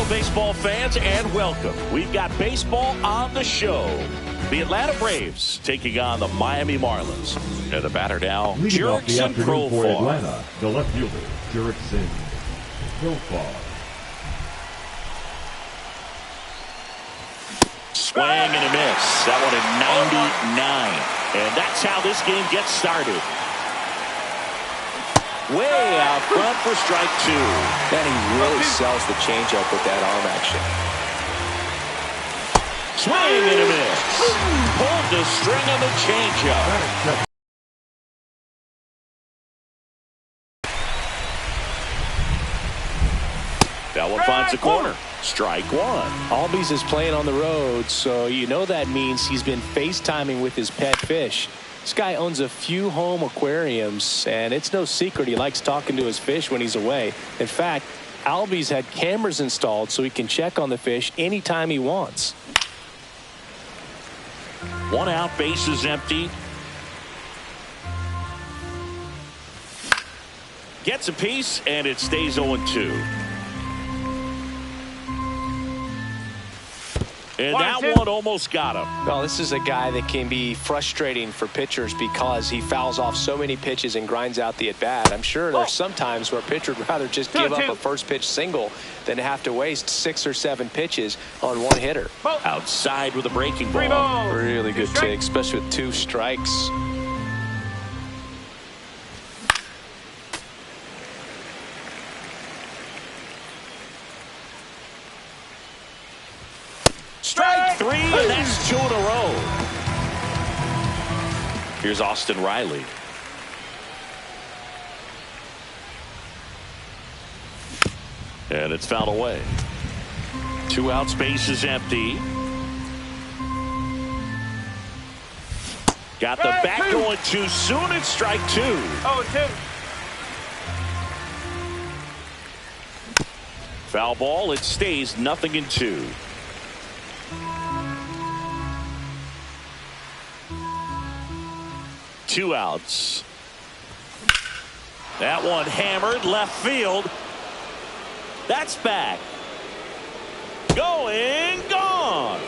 Hello, baseball fans, and welcome. We've got baseball on the show. The Atlanta Braves taking on the Miami Marlins. And the batter now, Jurickson for Atlanta, the left fielder, Jurickson Profar. Swing and a miss. That one at 99. And that's how this game gets started. Way out front for strike two. And he really sells the changeup with that arm action. Swing and a miss. Pulled the string on the changeup. That one finds the corner. Strike one. Albies is playing on the road, so you know that means he's been FaceTiming with his pet fish. This guy owns a few home aquariums, and it's no secret he likes talking to his fish when he's away. In fact, Albies had cameras installed so he can check on the fish anytime he wants. One out, base is empty. Gets a piece, and it stays 0-2. And that one almost got him. Well, this is a guy that can be frustrating for pitchers because he fouls off so many pitches and grinds out the at-bat. I'm sure there's some times where a pitcher would rather just give up a first-pitch single than have to waste 6 or 7 pitches on one hitter. Outside with a breaking ball. Really good take, especially with 2 strikes. Strike 3, and that's 2 in a row. Here's Austin Riley. And it's fouled away. 2 outs, base is empty. Got the bat going too soon. It's strike 2. 0-2. Foul ball. It stays 0-2. Two outs. That one hammered left field. That's back. Going, gone.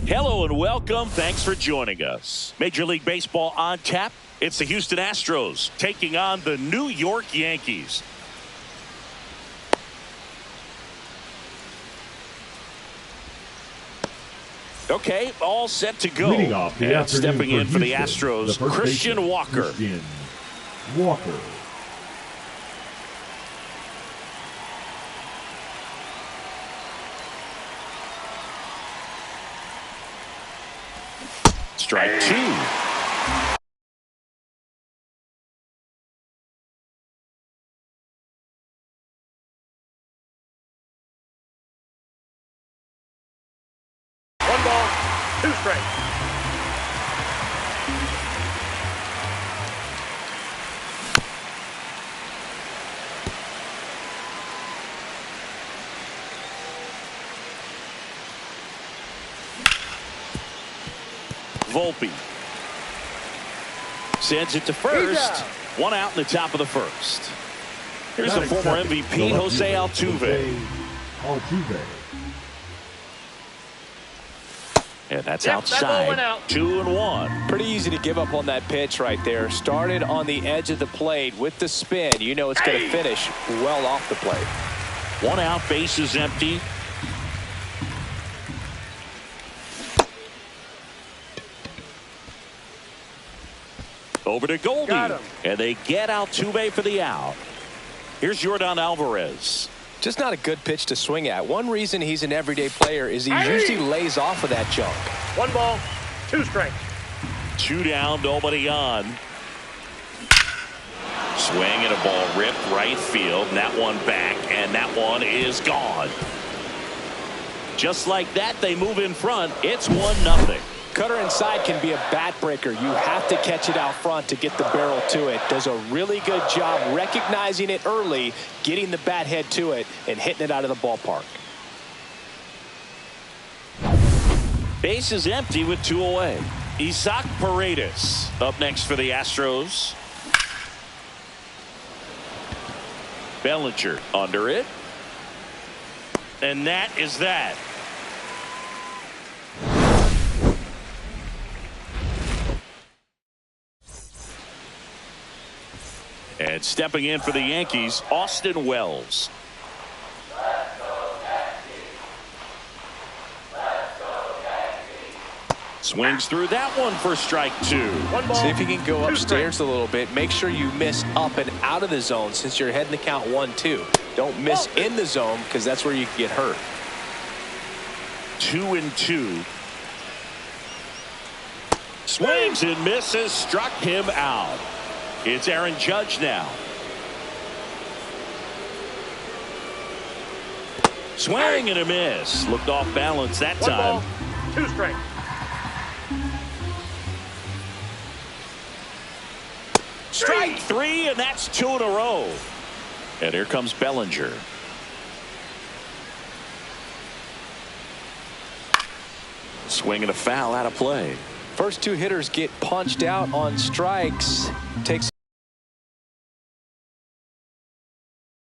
Hello and welcome. Thanks for joining us. Major League Baseball on tap. It's the Houston Astros taking on the New York Yankees. Okay, all set to go. Leading off the and stepping in for the Astros, Christian Walker. Christian Walker. Strike two. One ball, two strikes. Volpe sends it to first. One out in the top of the first. Here's the former MVP, Jose Altuve. And that's outside. That 2-1. Pretty easy to give up on that pitch right there. Started on the edge of the plate with the spin. You know it's going to finish well off the plate. One out, bases empty. Over to Goldie. And they get Altuve for the out. Here's Yordan Alvarez. Just not a good pitch to swing at. One reason he's an everyday player is he usually lays off of that junk. One ball, two strikes. Two down, nobody on. Swing and a ball ripped right field. And that one back, and that one is gone. Just like that, they move in front. It's 1-0. Cutter inside can be a bat breaker. You have to catch it out front to get the barrel to it. Does a really good job recognizing it early, getting the bat head to it, and hitting it out of the ballpark. Base is empty with 2 away. Isaac Paredes up next for the Astros. Bellinger under it. And that is that. And stepping in for the Yankees, Austin Wells. Swings through that one for strike two. See if you can go upstairs a little bit. Make sure you miss up and out of the zone since you're heading the count 1-2. Don't miss in the zone because that's where you can get hurt. 2-2. Swings and misses, struck him out. It's Aaron Judge now. Swing and a miss. Looked off balance that time. 1 ball, 2 strikes. Strike three, and that's 2 in a row. And here comes Bellinger. Swing and a foul out of play. First 2 hitters get punched out on strikes. Takes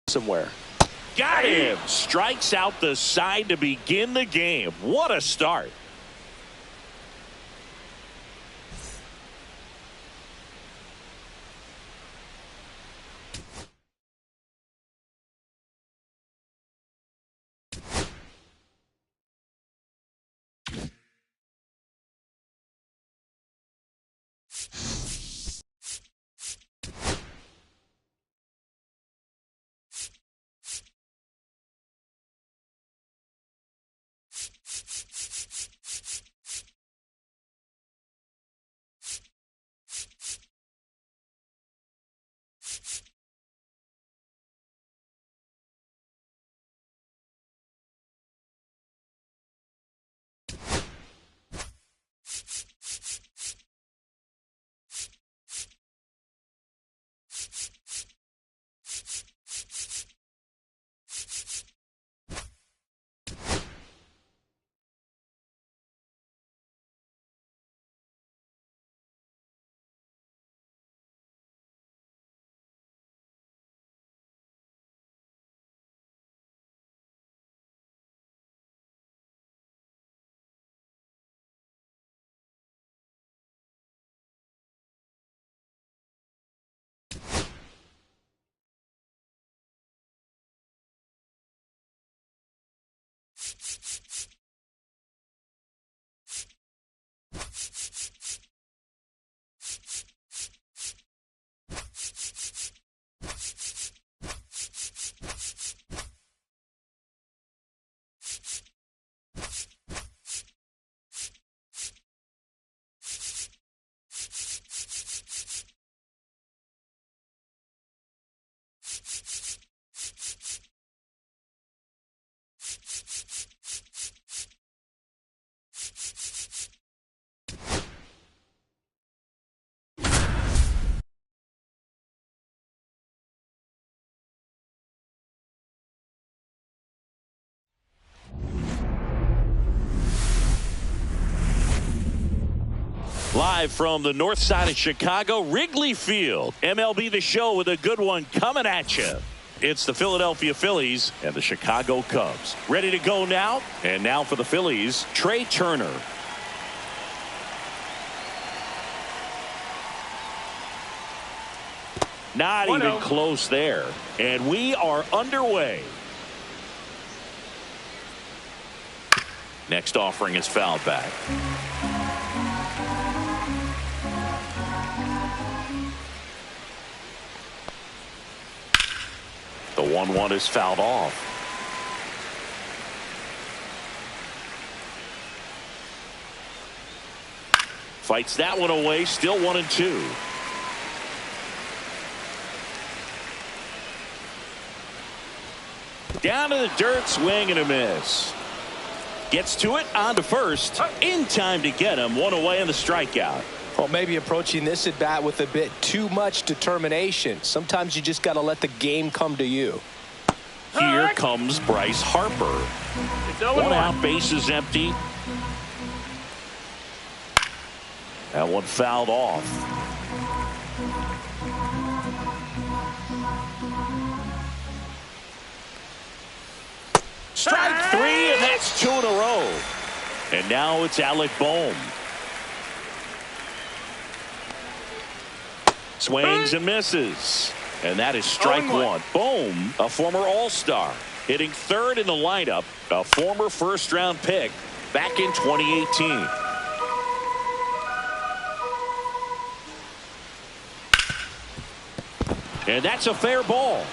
somewhere. Got him. Strikes out the side to begin the game. What a start. Live from the north side of Chicago, Wrigley Field. MLB The Show with a good one coming at you. It's the Philadelphia Phillies and the Chicago Cubs. Ready to go now? And now for the Phillies, Trey Turner. Not even close there. And we are underway. Next offering is fouled back. The 1-1 is fouled off. Fights that one away. Still 1-2. Down to the dirt, swing and a miss. Gets to it, on to first. In time to get him. One away on the strikeout. Well, maybe approaching this at bat with a bit too much determination. Sometimes you just got to let the game come to you. Here comes Bryce Harper. One out, bases empty. That one fouled off. Strike three, and that's 2 in a row. And now it's Alec Bohm. Swings and misses. And that is strike one. Bohm, a former All-Star, hitting third in the lineup, a former first-round pick back in 2018. And that's a fair ball.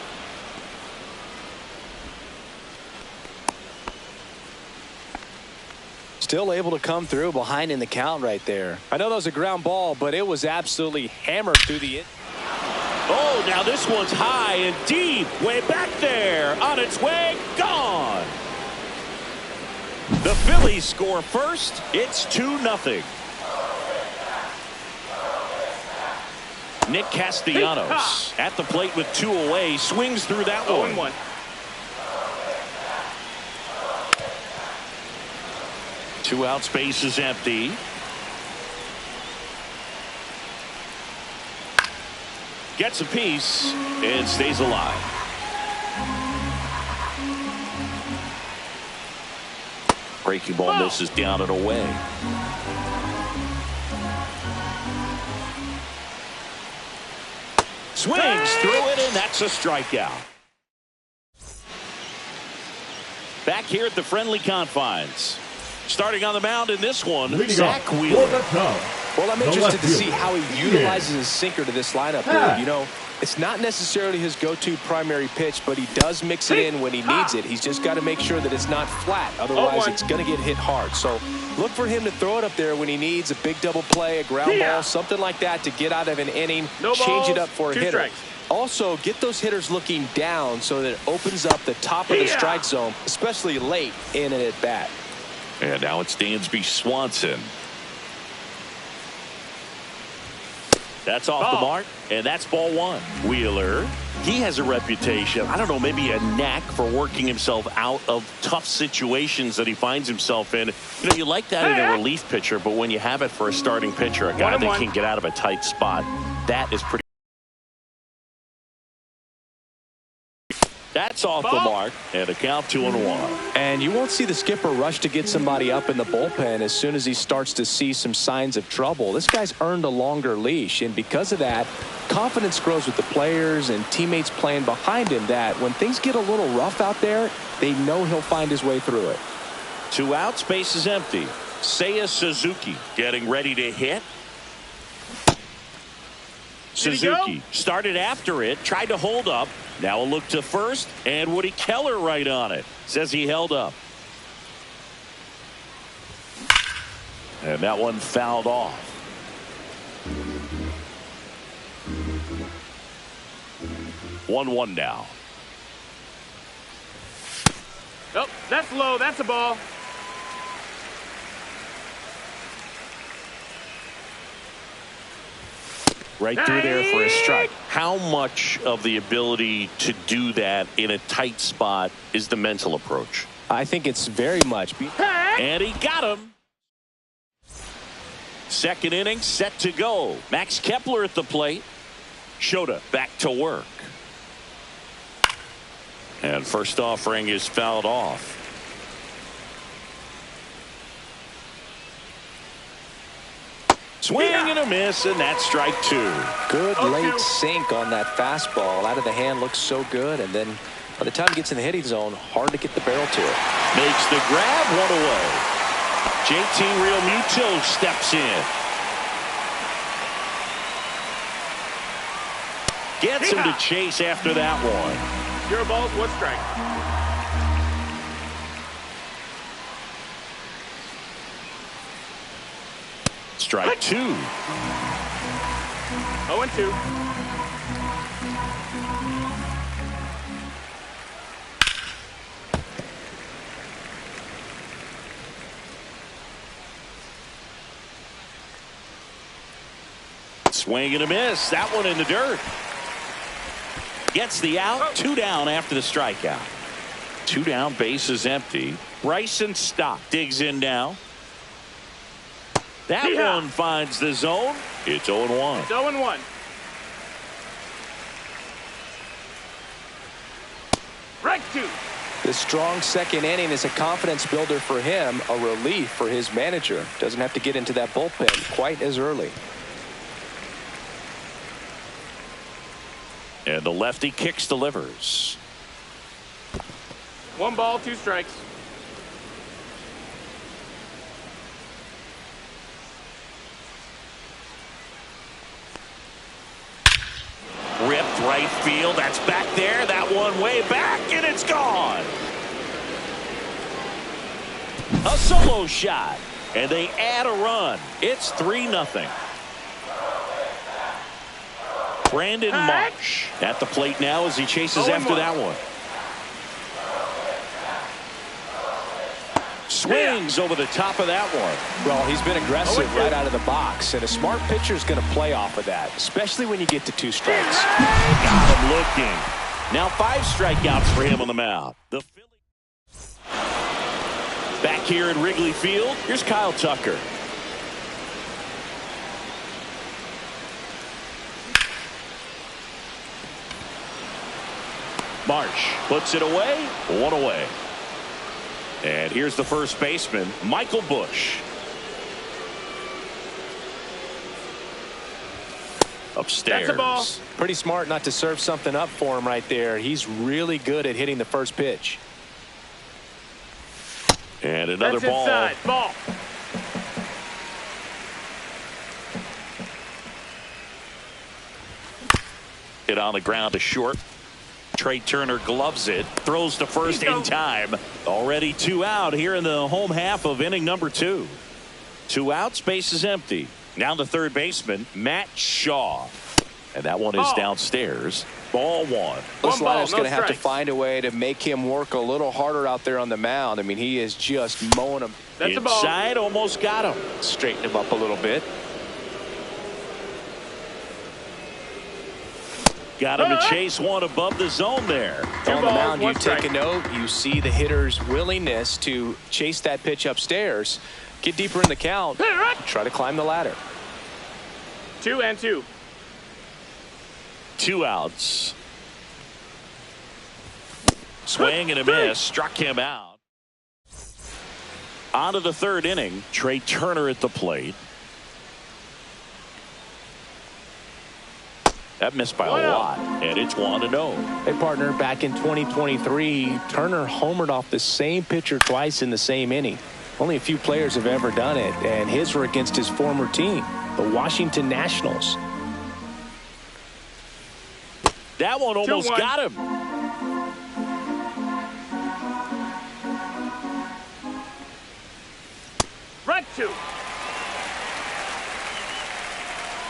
Still able to come through behind in the count right there. I know that was a ground ball, but it was absolutely hammered through the. Oh, now this one's high and deep. Way back there. On its way. Gone. The Phillies score first. It's 2-0. Nick Castellanos at the plate with 2 away. Swings through that one. 0-1. Two out, space is empty. Gets a piece and stays alive. Breaking ball misses down and away. Swings through it, and that's a strikeout. Back here at the friendly confines. Starting on the mound in this one, Zach Wheeler. Well, I'm interested to see how he utilizes his sinker to this lineup here. You know, it's not necessarily his go-to primary pitch, but he does mix it in when he needs it. He's just got to make sure that it's not flat. Otherwise, it's going to get hit hard. So look for him to throw it up there when he needs a big double play, a ground ball, something like that to get out of an inning, change it up for a hitter. Also, get those hitters looking down so that it opens up the top of the strike zone, especially late in an at-bat. And now it's Dansby Swanson. That's off the mark, and that's ball one. Wheeler, he has a reputation, I don't know, maybe a knack for working himself out of tough situations that he finds himself in. You know, you like that in a relief pitcher, but when you have it for a starting pitcher, a guy that can get out of a tight spot, that is pretty. That's off the mark, and a count 2-1. And you won't see the skipper rush to get somebody up in the bullpen as soon as he starts to see some signs of trouble. This guy's earned a longer leash, and because of that, confidence grows with the players and teammates playing behind him that when things get a little rough out there, they know he'll find his way through it. 2 outs, base is empty. Seiya Suzuki getting ready to hit. Suzuki started after it, tried to hold up. Now a look to first, and Woody Keller right on it. Says he held up. And that one fouled off. One now. Oh, that's low. That's a ball. Right through there for a strike. How much of the ability to do that in a tight spot is the mental approach? I think it's very much. And he got him. second inning set to go. Max Kepler at the plate. Shota back to work. And first offering is fouled off. Swing and a miss, and that's strike two. Good late sink on that fastball. Out of the hand, looks so good, and then by the time it gets in the hitting zone, hard to get the barrel to it. Makes the grab, one away. JT Realmuto steps in. Gets him to chase after that one. 0 balls, 1 strike. Strike two. 0-2. Swing and a miss. That one in the dirt. Gets the out. 2 down after the strikeout. 2 down, bases empty. Bryson Stock digs in now. That one finds the zone. It's 0-1. It's 0-1. Strike two. This strong second inning is a confidence builder for him, a relief for his manager. Doesn't have to get into that bullpen quite as early. And the lefty kicks, delivers. 1 ball, 2 strikes. Ripped right field. That's back there. That one way back, and it's gone. A solo shot, and they add a run. It's 3-0. Brandon Marsh at the plate now as he chases after that one. Swings over the top of that one. Well, he's been aggressive right out of the box, and a smart pitcher is going to play off of that, especially when you get to 2 strikes. Got him looking. Now 5 strikeouts for him on the mound. The Phillies back here at Wrigley Field. Here's Kyle Tucker. Marsh puts it away. 1 away. And here's the first baseman, Michael Busch. Upstairs. That's a ball. Pretty smart not to serve something up for him right there. He's really good at hitting the first pitch. And another That's ball. Inside. Ball. Hit on the ground to short. Trey Turner gloves it, throws to first in time. Already 2 out here in the home half of inning number 2. 2 outs, base is empty. Now the third baseman, Matt Shaw. And that one is downstairs. Ball 1. This lineup's going to have to strikes. find a way to make him work a little harder out there on the mound. I mean, he is just mowing him. That's a ball. Inside, almost got him. Straighten him up a little bit. Got him to chase one above the zone there. On the mound, you 1 take strike. a note. You see the hitter's willingness to chase that pitch upstairs, get deeper in the count, try to climb the ladder. 2-2. 2 outs. Swing and a miss. Struck him out. On to the third inning. Trey Turner at the plate. That missed by a lot, and it's 1-0. Hey, partner, back in 2023, Turner homered off the same pitcher twice in the same inning. Only a few players have ever done it, and his were against his former team, the Washington Nationals. That one almost 2-1. got him. Strike 2.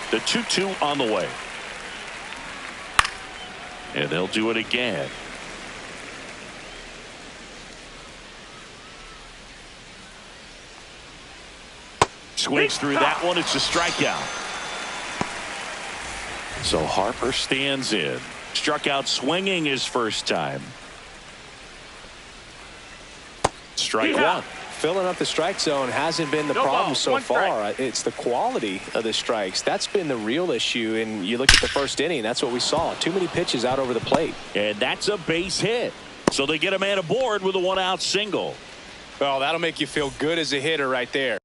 The 2-2 on the way. And they'll do it again. Swings through that one. It's a strikeout. So Harper stands in. Struck out swinging his first time. Strike 1. filling up the strike zone hasn't been the No problem ball, so one far. strike. It's the quality of the strikes. That's been the real issue. And you look at the first inning, that's what we saw. Too many pitches out over the plate. And that's a base hit. So they get a man aboard with a one-out single. Well, that'll make you feel good as a hitter right there.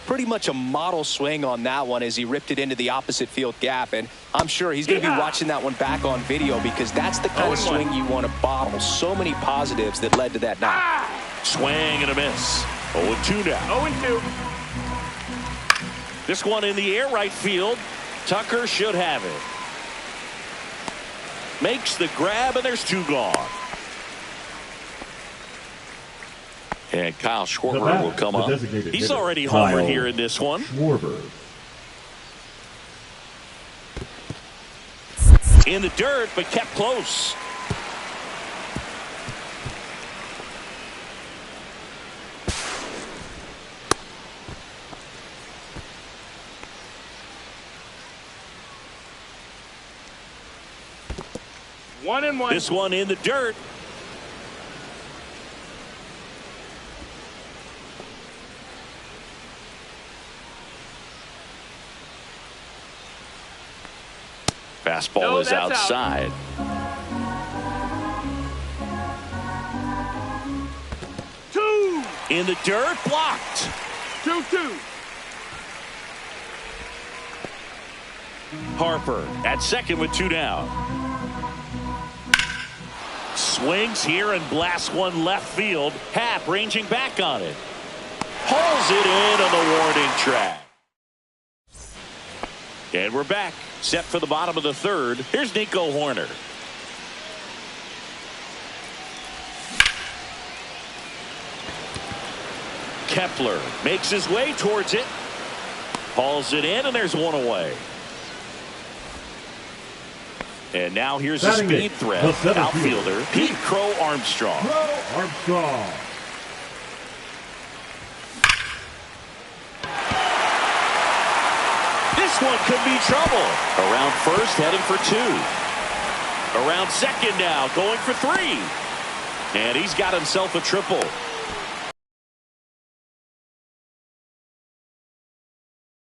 Pretty much a model swing on that one as he ripped it into the opposite field gap. And I'm sure he's going to be watching that one back on video because that's the kind of swing you want to bottle. So many positives that led to that knock. Swing and a miss. 0-2 now. 0-2. This one in the air right field. Tucker should have it. Makes the grab, and there's two gone. And Kyle Schwarber will come up. He's already homered here in this one. Schwarber. In the dirt, but kept close. One and one. This one in the dirt. Fastball is outside. Two. In the dirt, blocked. 2-2. Harper at second with two down. Swings here and blasts one left field. Happ ranging back on it. Hauls it in on the warning track. And we're back. Set for the bottom of the third. Here's Nico Horner. Kepler makes his way towards it. Hauls it in, and there's one away. And now here's a speed threat. Outfielder Pete Crow Armstrong. Armstrong. This one could be trouble. Around first, heading for two. Around second now, going for three. And he's got himself a triple.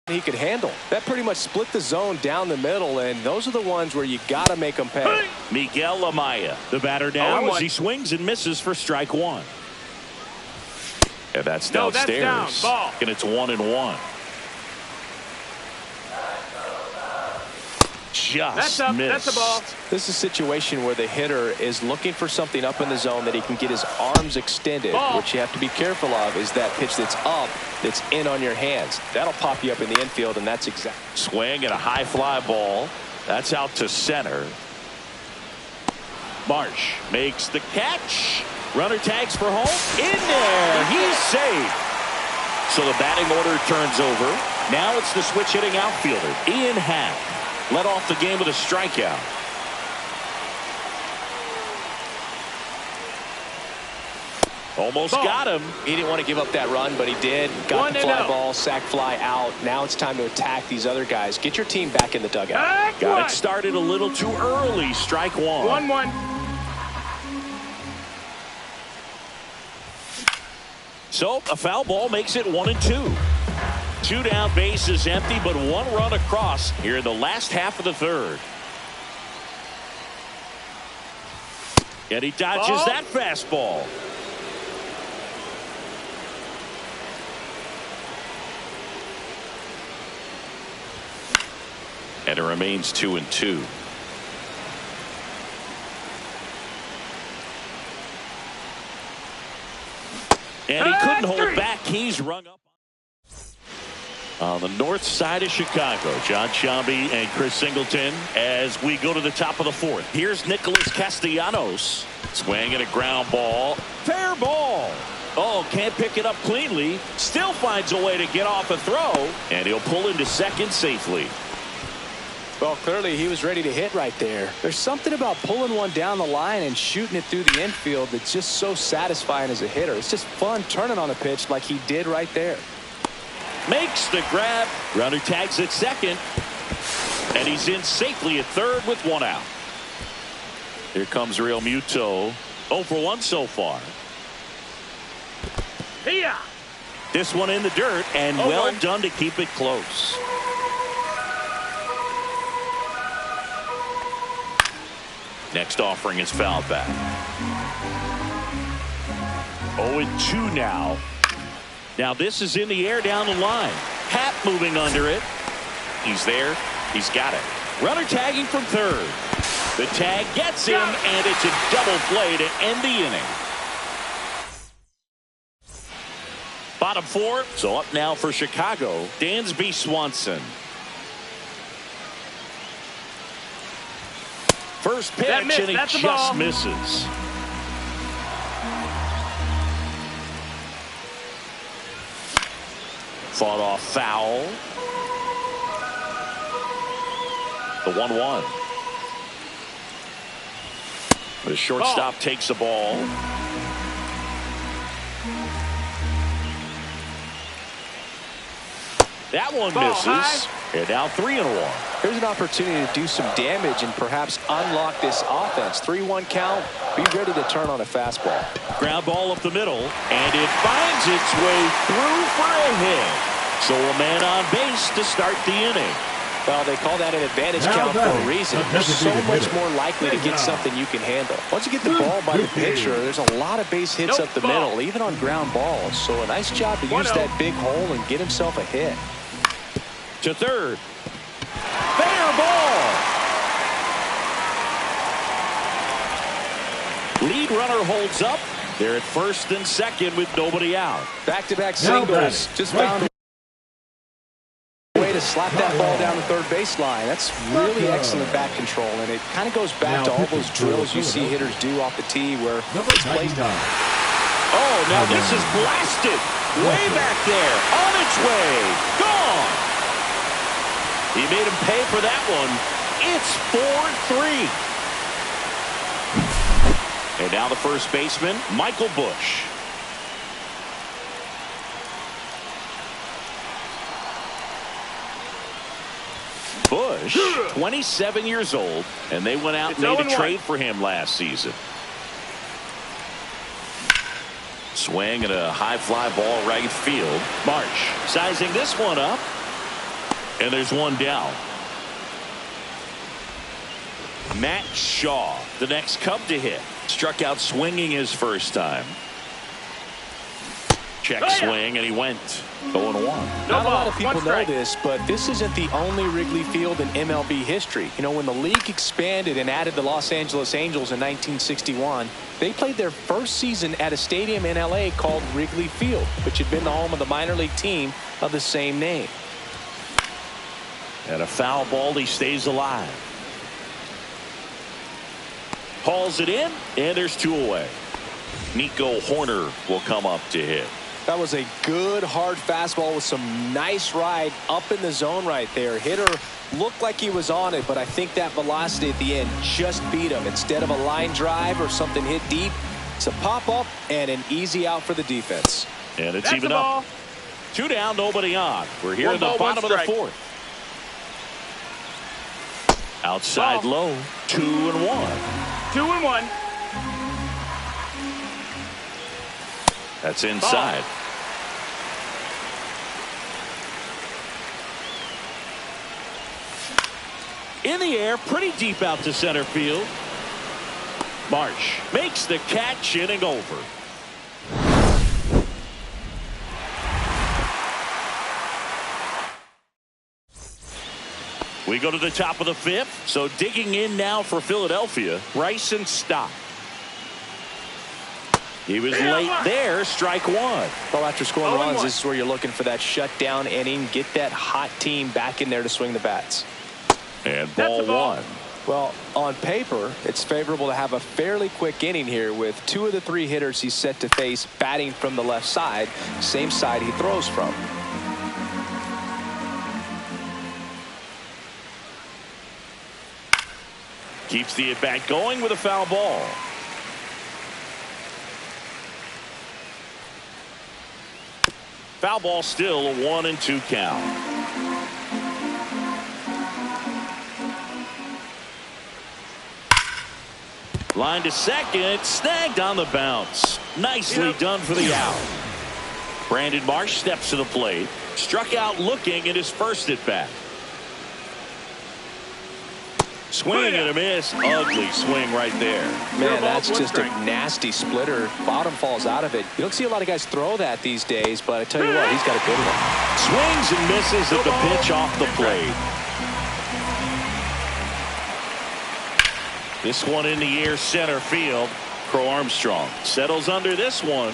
He could handle. That pretty much split the zone down the middle, and those are the ones where you got to make them pay. Miguel Amaya, the batter now as he swings and misses for strike one. And that's downstairs. That's down. Ball. And it's 1-1. Just that's up. missed. That's a ball. This is a situation where the hitter is looking for something up in the zone that he can get his arms extended. Ball. What you have to be careful of is that pitch that's up, that's in on your hands. That'll pop you up in the infield, and that's exactly. Swing and a high fly ball. That's out to center. Marsh makes the catch. Runner tags for home. In there. He's safe. So the batting order turns over. Now it's the switch hitting outfielder, Ian Happ. Led off the game with a strikeout. Almost got him. He didn't want to give up that run, but he did. Got the fly ball, sac fly out. Now it's time to attack these other guys. Get your team back in the dugout. Got it started a little too early. Strike one. 1-1. So a foul ball makes it 1-2. Two down, base is empty, but one run across here in the last half of the third. And he dodges that fastball. And it remains 2-2. And he couldn't hold back. He's rung up. On the north side of Chicago, John Sciambi and Chris Singleton as we go to the top of the fourth. Here's Nicholas Castellanos. Swinging a ground ball. Fair ball. Oh, can't pick it up cleanly. Still finds a way to get off a throw. And he'll pull into second safely. Well, clearly he was ready to hit right there. There's something about pulling one down the line and shooting it through the infield that's just so satisfying as a hitter. It's just fun turning on a pitch like he did right there. Makes the grab. Runner tags at second. And he's in safely at third with one out. Here comes Real Muto. 0 for 1 so far. Here. This one in the dirt, and Oh, well one. done to keep it close. Next offering is fouled back. 0-2 now. Now this is in the air down the line. Happ moving under it. He's there. He's got it. Runner tagging from third. The tag gets him, and it's a double play to end the inning. Bottom four. So up now for Chicago, Dansby Swanson. First pitch, and he just misses. Fought off foul. The 1-1. The shortstop takes the ball. That one misses. And now 3-1. Here's an opportunity to do some damage and perhaps unlock this offense. 3-1 count. Be ready to turn on a fastball. Ground ball up the middle, and it finds its way through for a hit. So a man on base to start the inning. Well, they call that an advantage count for a reason. You're so much more likely to get something you can handle. Once you get the ball by the pitcher, there's a lot of base hits up the middle, even on ground balls. So a nice job to use that big hole and get himself a hit. To third. Fair ball. Lead runner holds up. They're at first and second with nobody out. Back-to-back singles. Just found a way to slap that ball down the third baseline. That's really excellent bat control, and it kind of goes back to all those drills you see hitters do off the tee where it's placed. Oh, now this is blasted. Way back there. On its way. Gone. He made him pay for that one. It's 4-3. And now the first baseman, Michael Bush. Bush, 27 years old, and they went out and made a trade for him last season. Swing and a high fly ball right field. March sizing this one up. And there's one down. Matt Shaw, the next Cub to hit. Struck out swinging his first time. Check swing, and he went 0-1. Not a lot of people know this, but this isn't the only Wrigley Field in MLB history. You know, when the league expanded and added the Los Angeles Angels in 1961, they played their first season at a stadium in L.A. called Wrigley Field, which had been the home of the minor league team of the same name. And a foul ball, he stays alive. Hauls it in, and there's two away. Nico Horner will come up to hit. That was a good hard fastball with some nice ride up in the zone right there. Hitter looked like he was on it, but I think that velocity at the end just beat him. Instead of a line drive or something hit deep, it's a pop up and an easy out for the defense. And it's even up. 2 down, nobody on. We're here in the bottom of the fourth. Outside low, 2-1. 2-1. That's inside. In the air, pretty deep out to center field. Marsh makes the catch, inning over. We go to the top of the fifth. So digging in now for Philadelphia, Bryson Stott. He was late there, strike one. Well, after scoring runs, this is where you're looking for that shutdown inning. Get that hot team back in there to swing the bats. And ball one. Well, on paper, it's favorable to have a fairly quick inning here with 2 of the 3 hitters he's set to face batting from the left side, same side he throws from. Keeps the at-bat going with a foul ball. Foul ball, still a 1-2 count. Line to second, snagged on the bounce. Nicely done for the out. Brandon Marsh steps to the plate. Struck out looking at his first at bat. Swing and a miss. Ugly swing right there. Man, that's just a nasty splitter. Bottom falls out of it. You don't see a lot of guys throw that these days, but I tell you what, he's got a good one. Swings and misses at the pitch off the plate. This one in the air center field. Crow Armstrong settles under this one.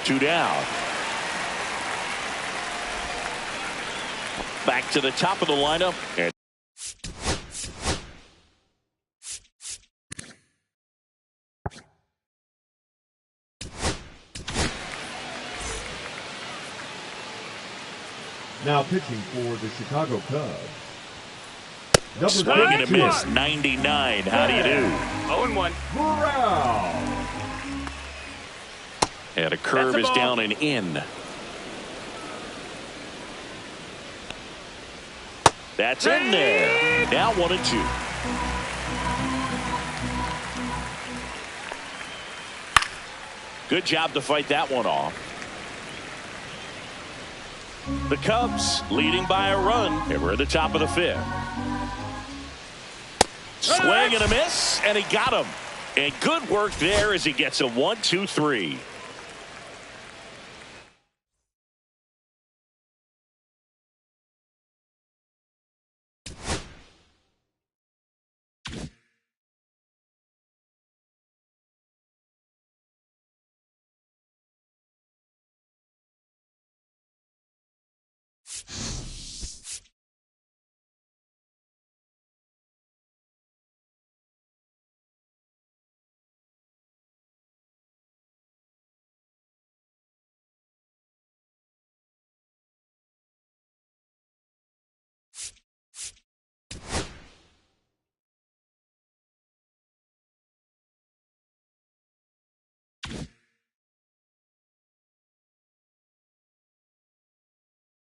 2 down. Back to the top of the lineup. And Now pitching for the Chicago Cubs. swing and a miss. 99. How do you do? 0-1. Brown. And a curve is down and in. That's in there. Now 1-2. Good job to fight that one off. The Cubs leading by a run, and we're at the top of the 5th. Swing and a miss, and he got him. And good work there as he gets a 1-2-3.